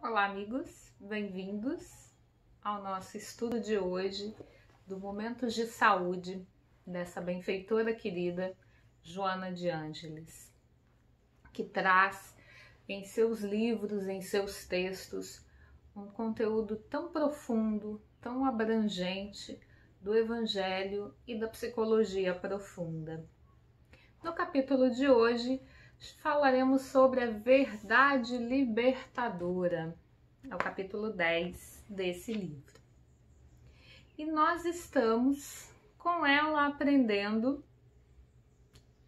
Olá, amigos, bem-vindos ao nosso estudo de hoje do Momentos de Saúde dessa benfeitora querida Joana de Ângeles, que traz em seus livros, em seus textos, um conteúdo tão profundo, tão abrangente do Evangelho e da psicologia profunda. No capítulo de hoje, falaremos sobre a verdade libertadora. É o capítulo 10 desse livro. E nós estamos com ela aprendendo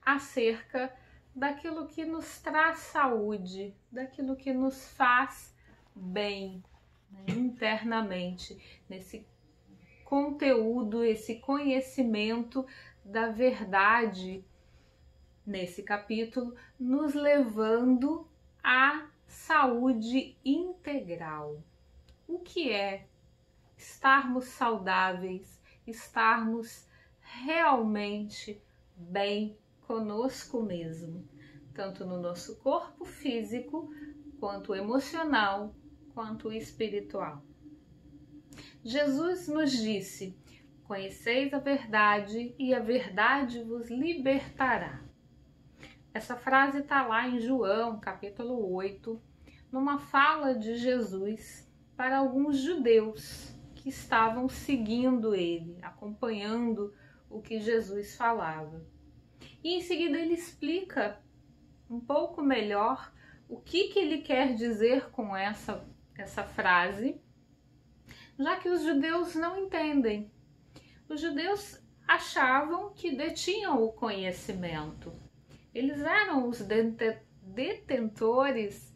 acerca daquilo que nos traz saúde, daquilo que nos faz bem, né, internamente, nesse conteúdo, esse conhecimento da verdade nesse capítulo, nos levando à saúde integral. O que é estarmos saudáveis, estarmos realmente bem conosco mesmo, tanto no nosso corpo físico, quanto emocional, quanto espiritual. Jesus nos disse: conheceis a verdade e a verdade vos libertará. Essa frase está lá em João, capítulo 8, numa fala de Jesus para alguns judeus que estavam seguindo ele, acompanhando o que Jesus falava. E em seguida ele explica um pouco melhor o que ele quer dizer com essa frase, já que os judeus não entendem. Os judeus achavam que detinham o conhecimento. Eles eram os detentores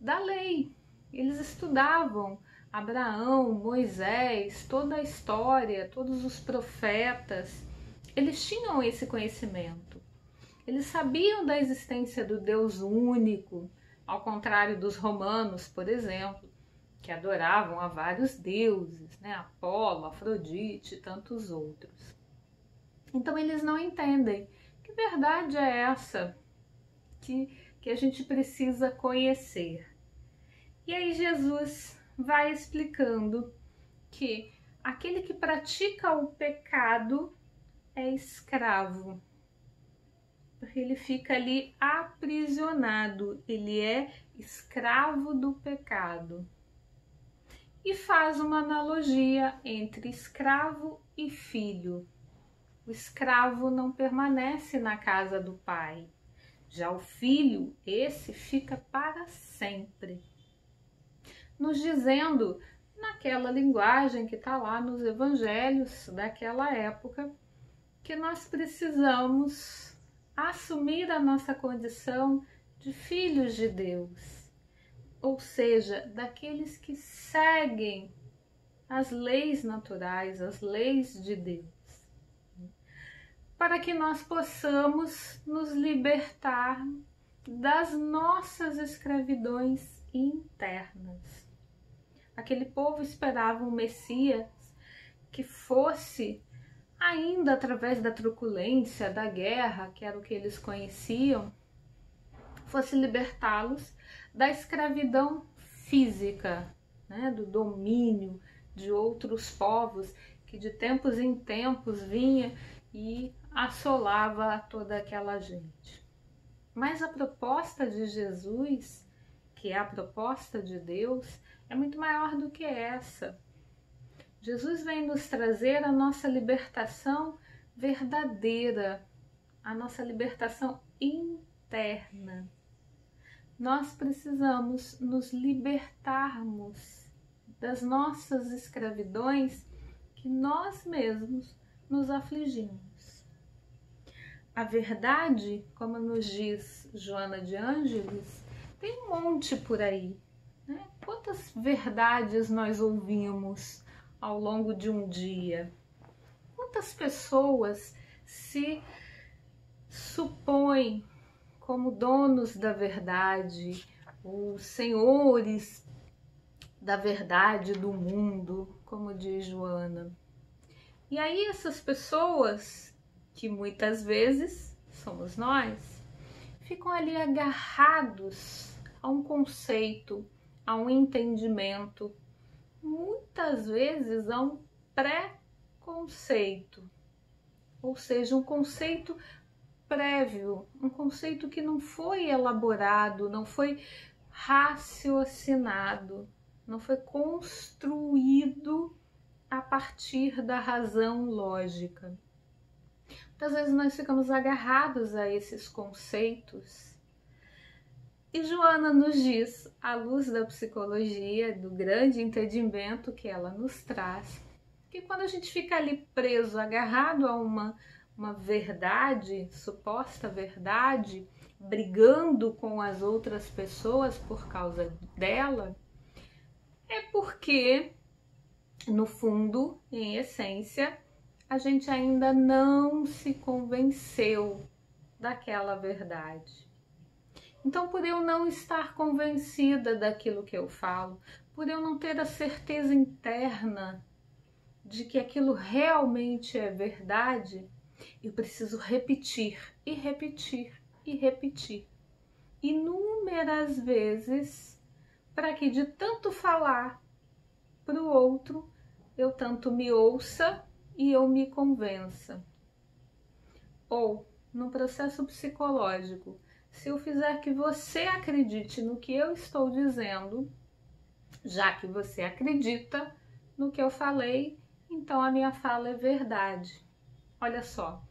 da lei. Eles estudavam Abraão, Moisés, toda a história, todos os profetas. Eles tinham esse conhecimento. Eles sabiam da existência do Deus único, ao contrário dos romanos, por exemplo, que adoravam a vários deuses, né? Apolo, Afrodite e tantos outros. Então eles não entendem. Que verdade é essa que a gente precisa conhecer? E aí Jesus vai explicando que aquele que pratica o pecado é escravo, porque ele fica ali aprisionado, ele é escravo do pecado. E faz uma analogia entre escravo e filho. O escravo não permanece na casa do pai. Já o filho, esse fica para sempre. Nos dizendo, naquela linguagem que está lá nos evangelhos daquela época, que nós precisamos assumir a nossa condição de filhos de Deus. Ou seja, daqueles que seguem as leis naturais, as leis de Deus, para que nós possamos nos libertar das nossas escravidões internas. Aquele povo esperava um Messias que fosse, ainda através da truculência, da guerra, que era o que eles conheciam, fosse libertá-los da escravidão física, né, do domínio de outros povos que de tempos em tempos vinha e assolava toda aquela gente. Mas a proposta de Jesus, que é a proposta de Deus, é muito maior do que essa. Jesus vem nos trazer a nossa libertação verdadeira, a nossa libertação interna. Nós precisamos nos libertarmos das nossas escravidões que nós mesmos nos afligimos. A verdade, como nos diz Joana de Ângeles, tem um monte por aí, né? Quantas verdades nós ouvimos ao longo de um dia? Quantas pessoas se supõem como donos da verdade, os senhores da verdade do mundo, como diz Joana? E aí essas pessoas, que muitas vezes somos nós, ficam ali agarrados a um conceito, a um entendimento, muitas vezes a um pré-conceito, ou seja, um conceito prévio, um conceito que não foi elaborado, não foi raciocinado, não foi construído a partir da razão lógica. Muitas vezes nós ficamos agarrados a esses conceitos. E Joana nos diz, à luz da psicologia, do grande entendimento que ela nos traz, que quando a gente fica ali preso, agarrado a uma verdade, suposta verdade, brigando com as outras pessoas por causa dela, é porque, no fundo, em essência, a gente ainda não se convenceu daquela verdade. Então, por eu não estar convencida daquilo que eu falo, por eu não ter a certeza interna de que aquilo realmente é verdade, eu preciso repetir e repetir e repetir inúmeras vezes para que de tanto falar para o outro, eu tanto me ouça e eu me convença. Ou, no processo psicológico, se eu fizer que você acredite no que eu estou dizendo, já que você acredita no que eu falei, então a minha fala é verdade. Olha só,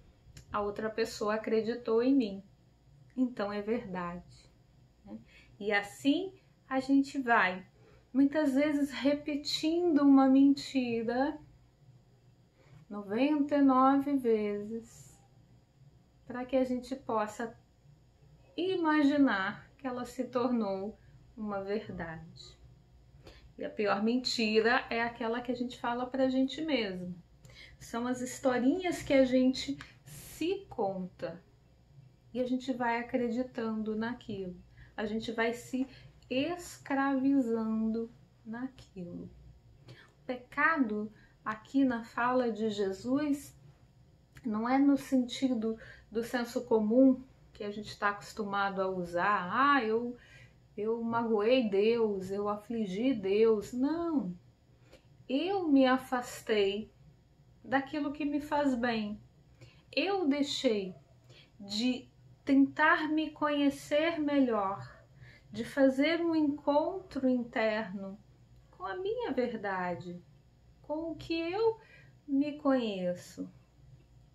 a outra pessoa acreditou em mim, então é verdade. E assim a gente vai, muitas vezes repetindo uma mentira 99 vezes, para que a gente possa imaginar que ela se tornou uma verdade. E a pior mentira é aquela que a gente fala pra gente mesmo. São as historinhas que a gente se conta e a gente vai acreditando naquilo. A gente vai se escravizando naquilo. O pecado aqui na fala de Jesus não é no sentido do senso comum que a gente está acostumado a usar. Ah, eu magoei Deus, eu afligi Deus. Não, eu me afastei daquilo que me faz bem. Eu deixei de tentar me conhecer melhor, de fazer um encontro interno com a minha verdade, com o que eu me conheço,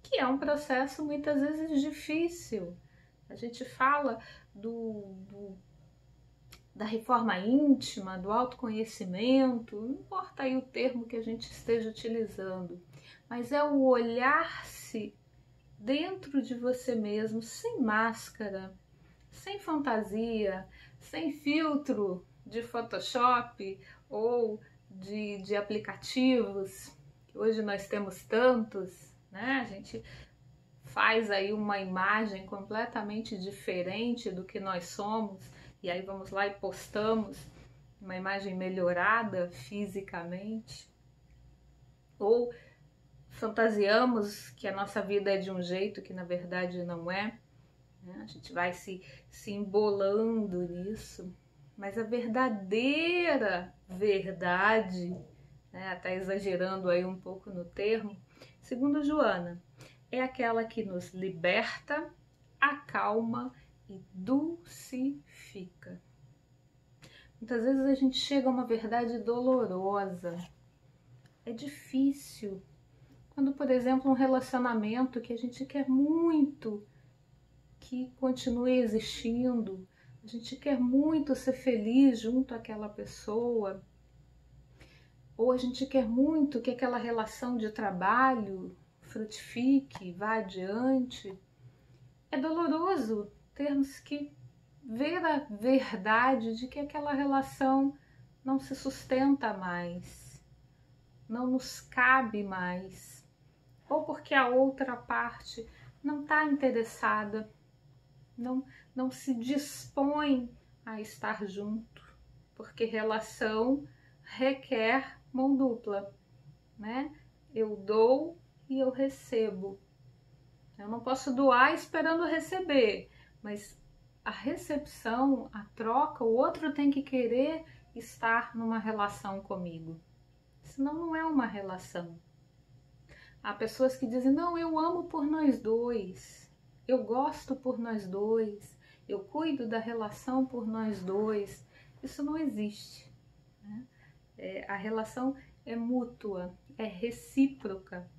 que é um processo muitas vezes difícil. A gente fala da reforma íntima, do autoconhecimento, não importa aí o termo que a gente esteja utilizando, mas é o olhar-se dentro de você mesmo, sem máscara, sem fantasia, sem filtro de Photoshop ou de aplicativos, que hoje nós temos tantos, né? A gente faz aí uma imagem completamente diferente do que nós somos, e aí vamos lá e postamos uma imagem melhorada fisicamente, ou fantasiamos que a nossa vida é de um jeito que na verdade não é, né? A gente vai se embolando nisso, mas a verdadeira verdade, né, até exagerando aí um pouco no termo, segundo Joana, é aquela que nos liberta, acalma e dulcifica. Muitas vezes a gente chega a uma verdade dolorosa, é difícil. Quando, por exemplo, um relacionamento que a gente quer muito que continue existindo, a gente quer muito ser feliz junto àquela pessoa, ou a gente quer muito que aquela relação de trabalho frutifique, vá adiante, é doloroso termos que ver a verdade de que aquela relação não se sustenta mais, não nos cabe mais, ou porque a outra parte não está interessada, não se dispõe a estar junto, porque relação requer mão dupla, né? Eu dou e eu recebo. Eu não posso doar esperando receber, mas a recepção, a troca, o outro tem que querer estar numa relação comigo. Senão não é uma relação. Há pessoas que dizem, não, eu amo por nós dois, eu gosto por nós dois, eu cuido da relação por nós dois. Isso não existe, né? A relação é mútua, é recíproca,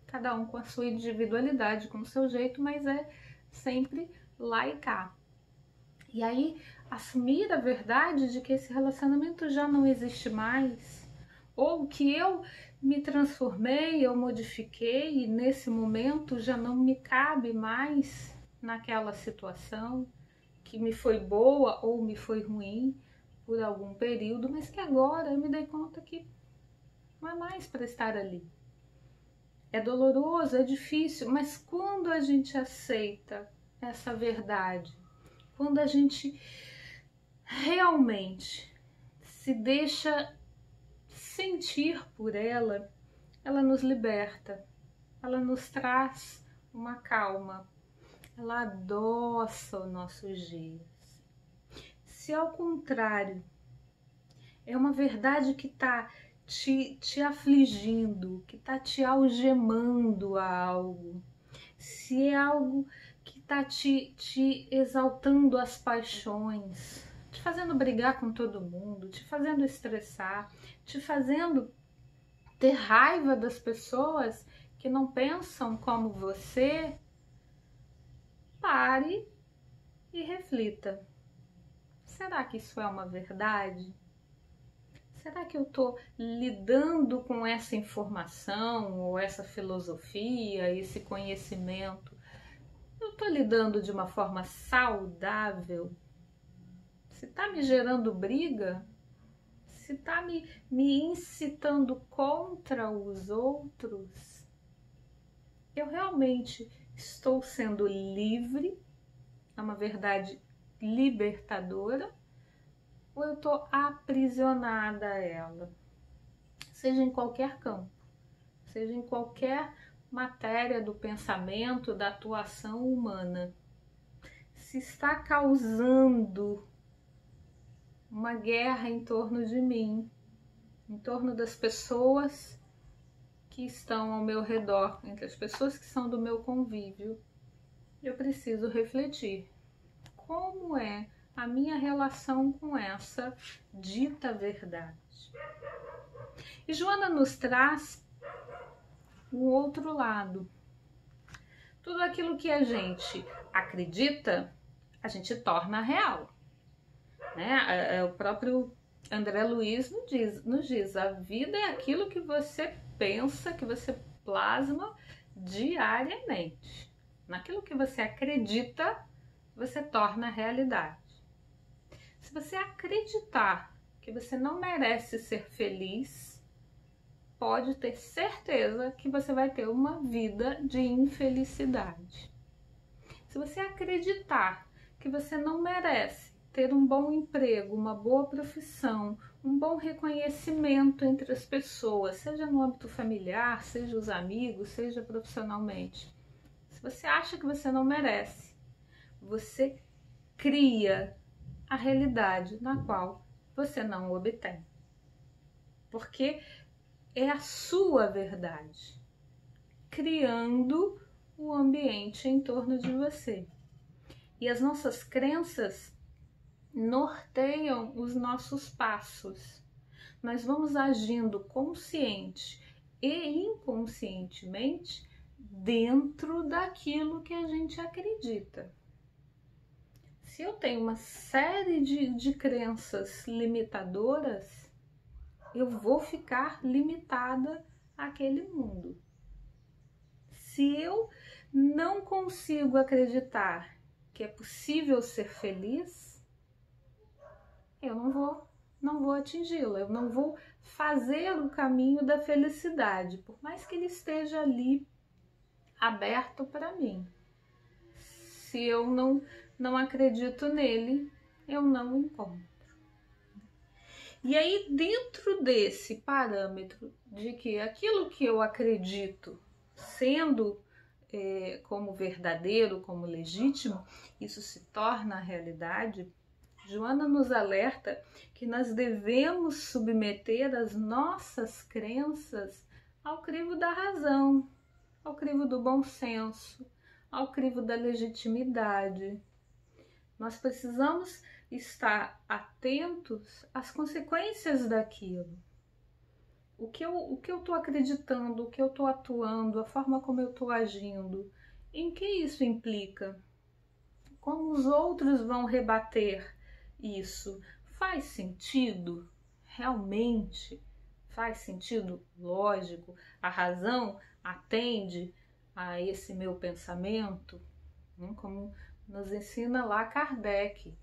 cada um com a sua individualidade, com o seu jeito, mas é sempre lá e cá. E aí, assumir a verdade de que esse relacionamento já não existe mais, ou que eu me transformei, eu modifiquei e nesse momento já não me cabe mais naquela situação que me foi boa ou me foi ruim por algum período, mas que agora eu me dei conta que não é mais para estar ali. É doloroso, é difícil, mas quando a gente aceita essa verdade, quando a gente realmente se deixa sentir por ela, ela nos liberta, ela nos traz uma calma, ela adoça os nossos dias. Se ao contrário, é uma verdade que está te afligindo, que está te algemando a algo, se é algo que está te exaltando as paixões, te fazendo brigar com todo mundo, te fazendo estressar, te fazendo ter raiva das pessoas que não pensam como você, pare e reflita. Será que isso é uma verdade? Será que eu estou lidando com essa informação ou essa filosofia, esse conhecimento? Eu estou lidando de uma forma saudável? Se está me gerando briga, se está me incitando contra os outros, eu realmente estou sendo livre? É uma verdade libertadora? Ou eu estou aprisionada a ela? Seja em qualquer campo, seja em qualquer matéria do pensamento, da atuação humana. Se está causando uma guerra em torno de mim, em torno das pessoas que estão ao meu redor, entre as pessoas que são do meu convívio, eu preciso refletir. Como é a minha relação com essa dita verdade? E Joana nos traz o outro lado. Tudo aquilo que a gente acredita, a gente torna real, né? O próprio André Luiz nos diz, a vida é aquilo que você pensa, que você plasma diariamente. Naquilo que você acredita, você torna realidade. Se você acreditar que você não merece ser feliz, pode ter certeza que você vai ter uma vida de infelicidade. Se você acreditar que você não merece ter um bom emprego, uma boa profissão, um bom reconhecimento entre as pessoas, seja no âmbito familiar, seja os amigos, seja profissionalmente. Se você acha que você não merece, você cria a realidade na qual você não obtém. Porque é a sua verdade, criando o ambiente em torno de você. E as nossas crenças norteiam os nossos passos. Nós vamos agindo consciente e inconscientemente dentro daquilo que a gente acredita. Se eu tenho uma série de crenças limitadoras, eu vou ficar limitada àquele mundo. Se eu não consigo acreditar que é possível ser feliz, eu não vou atingi-la, eu não vou fazer o caminho da felicidade, por mais que ele esteja ali aberto para mim. Se eu não acredito nele, eu não encontro. E aí, dentro desse parâmetro de que aquilo que eu acredito sendo como verdadeiro, como legítimo, isso se torna realidade, Joana nos alerta que nós devemos submeter as nossas crenças ao crivo da razão, ao crivo do bom senso, ao crivo da legitimidade. Nós precisamos estar atentos às consequências daquilo. O que eu estou acreditando, o que eu estou atuando, a forma como eu estou agindo, em que isso implica? Como os outros vão rebater isso? Faz sentido? Realmente faz sentido? Lógico, a razão atende a esse meu pensamento, como nos ensina lá Kardec.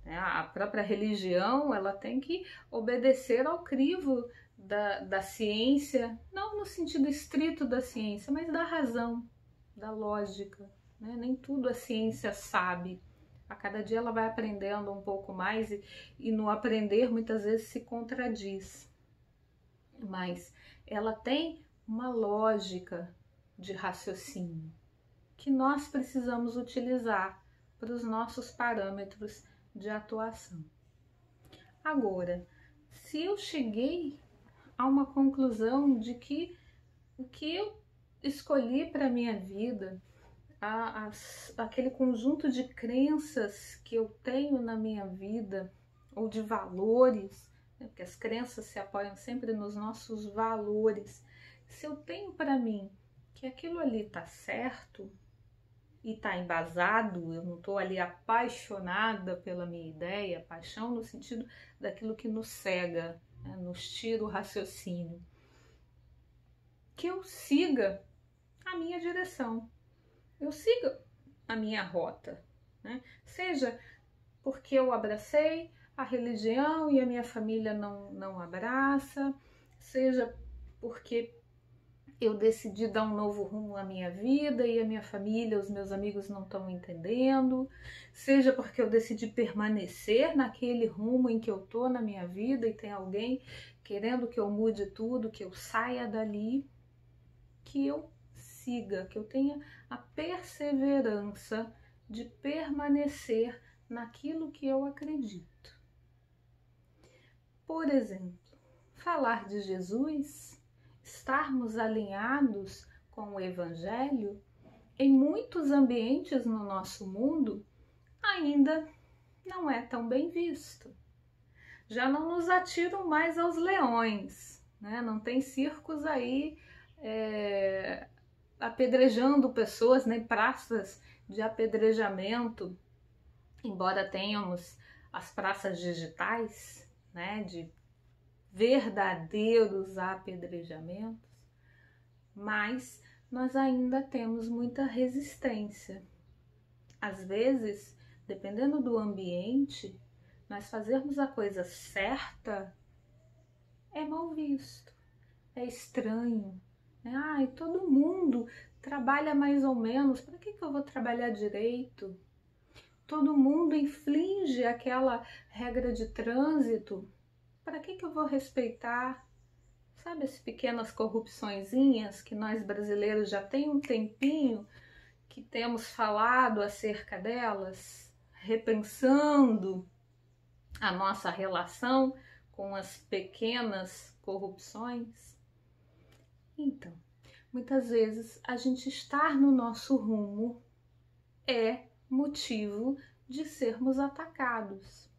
A própria religião, ela tem que obedecer ao crivo da ciência, não no sentido estrito da ciência, mas da razão, da lógica. Nem tudo a ciência sabe. A cada dia ela vai aprendendo um pouco mais e no aprender muitas vezes se contradiz. Mas ela tem uma lógica de raciocínio que nós precisamos utilizar para os nossos parâmetros de atuação. Agora, se eu cheguei a uma conclusão de que o que eu escolhi para a minha vida, aquele conjunto de crenças que eu tenho na minha vida, ou de valores, porque as crenças se apoiam sempre nos nossos valores, se eu tenho para mim que aquilo ali está certo e está embasado, eu não estou ali apaixonada pela minha ideia, paixão no sentido daquilo que nos cega, nos tira o raciocínio, que eu siga a minha direção, eu siga a minha rota, seja porque eu abracei a religião e a minha família não abraça, seja porque eu decidi dar um novo rumo à minha vida e a minha família, os meus amigos não estão entendendo, seja porque eu decidi permanecer naquele rumo em que eu tô na minha vida e tem alguém querendo que eu mude tudo, que eu saia dali, que eu siga, que eu tenha a perseverança de permanecer naquilo que eu acredito. Por exemplo, falar de Jesus, estarmos alinhados com o Evangelho, em muitos ambientes no nosso mundo, ainda não é tão bem visto. Já não nos atiram mais aos leões, Não tem circos aí apedrejando pessoas, nem praças de apedrejamento, embora tenhamos as praças digitais, de verdadeiros apedrejamentos, mas nós ainda temos muita resistência. Às vezes, dependendo do ambiente, nós fazermos a coisa certa é mal visto, é estranho. Todo mundo trabalha mais ou menos, para que eu vou trabalhar direito? Todo mundo infringe aquela regra de trânsito, para que eu vou respeitar? Sabe as pequenas corrupçõezinhas que nós brasileiros já tem um tempinho que temos falado acerca delas, repensando a nossa relação com as pequenas corrupções? Então, muitas vezes a gente estar no nosso rumo é motivo de sermos atacados.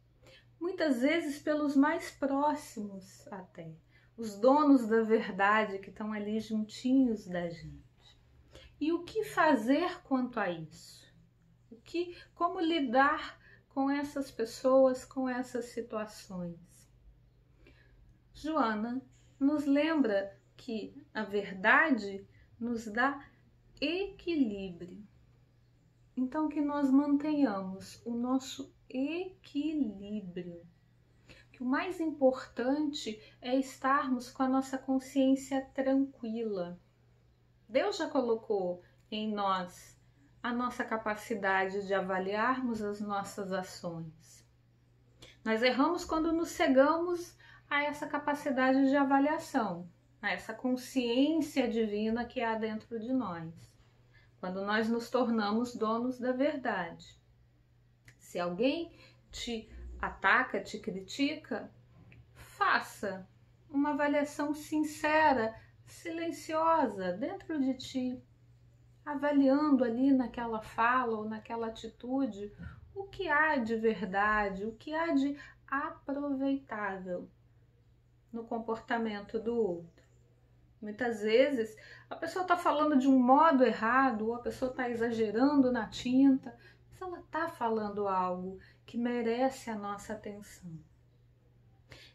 Muitas vezes pelos mais próximos até, os donos da verdade que estão ali juntinhos da gente. E o que fazer quanto a isso? Como lidar com essas pessoas, com essas situações? Joana nos lembra que a verdade nos dá equilíbrio. Então, que nós mantenhamos o nosso equilíbrio. Que o mais importante é estarmos com a nossa consciência tranquila. Deus já colocou em nós a nossa capacidade de avaliarmos as nossas ações. Nós erramos quando nos cegamos a essa capacidade de avaliação, a essa consciência divina que há dentro de nós. Quando nós nos tornamos donos da verdade. Se alguém te ataca, te critica, faça uma avaliação sincera, silenciosa dentro de ti, avaliando ali naquela fala ou naquela atitude o que há de verdade, o que há de aproveitável no comportamento do outro. Muitas vezes a pessoa está falando de um modo errado, ou a pessoa está exagerando na tinta, mas ela está falando algo que merece a nossa atenção.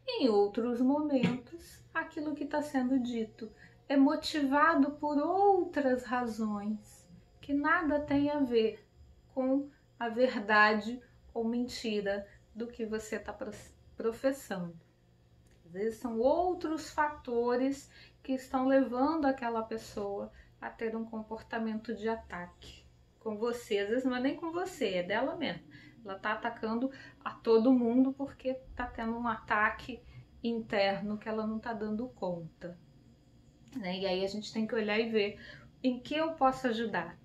Em outros momentos, aquilo que está sendo dito é motivado por outras razões que nada tem a ver com a verdade ou mentira do que você está professando. Às vezes são outros fatores que estão levando aquela pessoa a ter um comportamento de ataque com você. Às vezes não é nem com você, é dela mesma. Ela está atacando a todo mundo porque está tendo um ataque interno que ela não está dando conta. Né? E aí a gente tem que olhar e ver em que eu posso ajudar,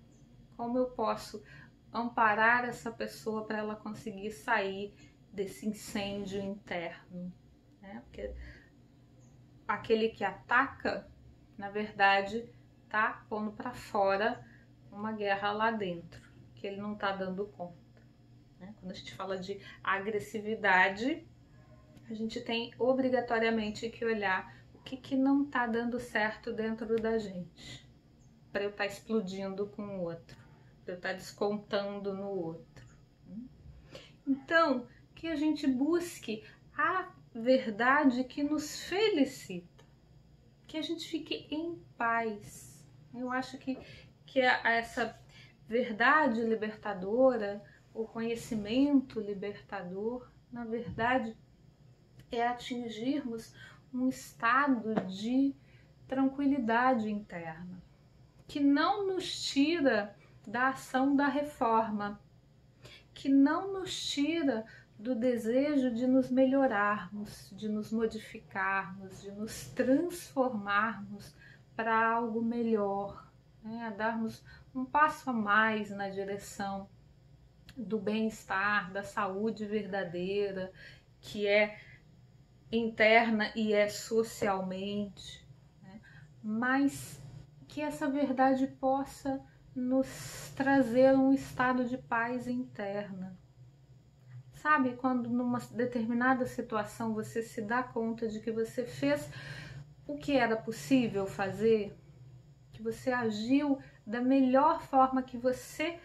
como eu posso amparar essa pessoa para ela conseguir sair desse incêndio interno. Né? Porque aquele que ataca, na verdade, tá pondo para fora uma guerra lá dentro, que ele não tá dando conta. Né? Quando a gente fala de agressividade, a gente tem obrigatoriamente que olhar o que não tá dando certo dentro da gente, para eu estar explodindo com o outro, para eu estar descontando no outro. Então, que a gente busque a verdade que nos felicita, que a gente fique em paz. Eu acho que essa verdade libertadora, o conhecimento libertador, na verdade, é atingirmos um estado de tranquilidade interna, que não nos tira da ação da reforma, que não nos tira do desejo de nos melhorarmos, de nos modificarmos, de nos transformarmos para algo melhor, né? A darmos um passo a mais na direção do bem-estar, da saúde verdadeira, que é interna e é socialmente, né? Mas que essa verdade possa nos trazer um estado de paz interna. Sabe, quando numa determinada situação você se dá conta de que você fez o que era possível fazer, que você agiu da melhor forma que você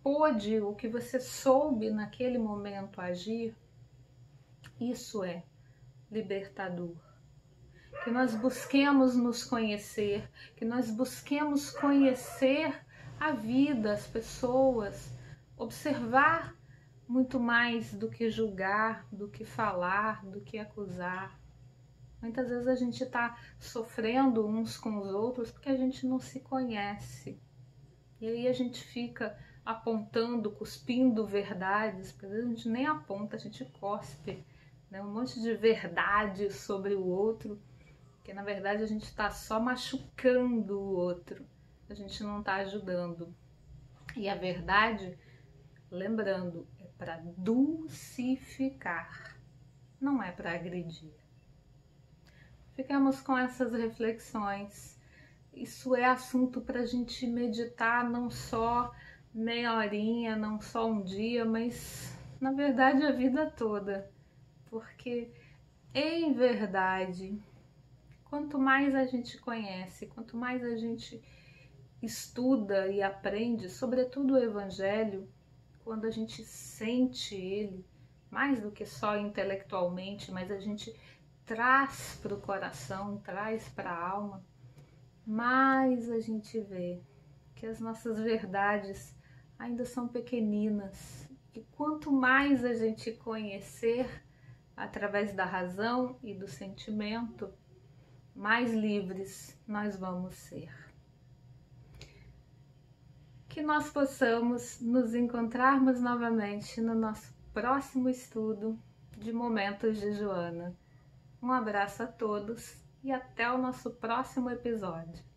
pôde, ou que você soube naquele momento agir, isso é libertador. Que nós busquemos nos conhecer, que nós busquemos conhecer a vida, as pessoas, observar muito mais do que julgar, do que falar, do que acusar. Muitas vezes a gente está sofrendo uns com os outros porque a gente não se conhece. E aí a gente fica apontando, cuspindo verdades, porque às vezes a gente nem aponta, a gente cospe, né? Um monte de verdade sobre o outro, que na verdade a gente está só machucando o outro, a gente não está ajudando. E a verdade, lembrando, é para dulcificar, não é para agredir. Ficamos com essas reflexões. Isso é assunto para a gente meditar, não só meia horinha, não só um dia, mas na verdade a vida toda. Porque em verdade, quanto mais a gente conhece, quanto mais a gente estuda e aprende, sobretudo o Evangelho, quando a gente sente ele, mais do que só intelectualmente, mas a gente traz para o coração, traz para a alma, mais a gente vê que as nossas verdades ainda são pequeninas. E quanto mais a gente conhecer através da razão e do sentimento, mais livres nós vamos ser. Que nós possamos nos encontrarmos novamente no nosso próximo estudo de Momentos de Joana. Um abraço a todos e até o nosso próximo episódio.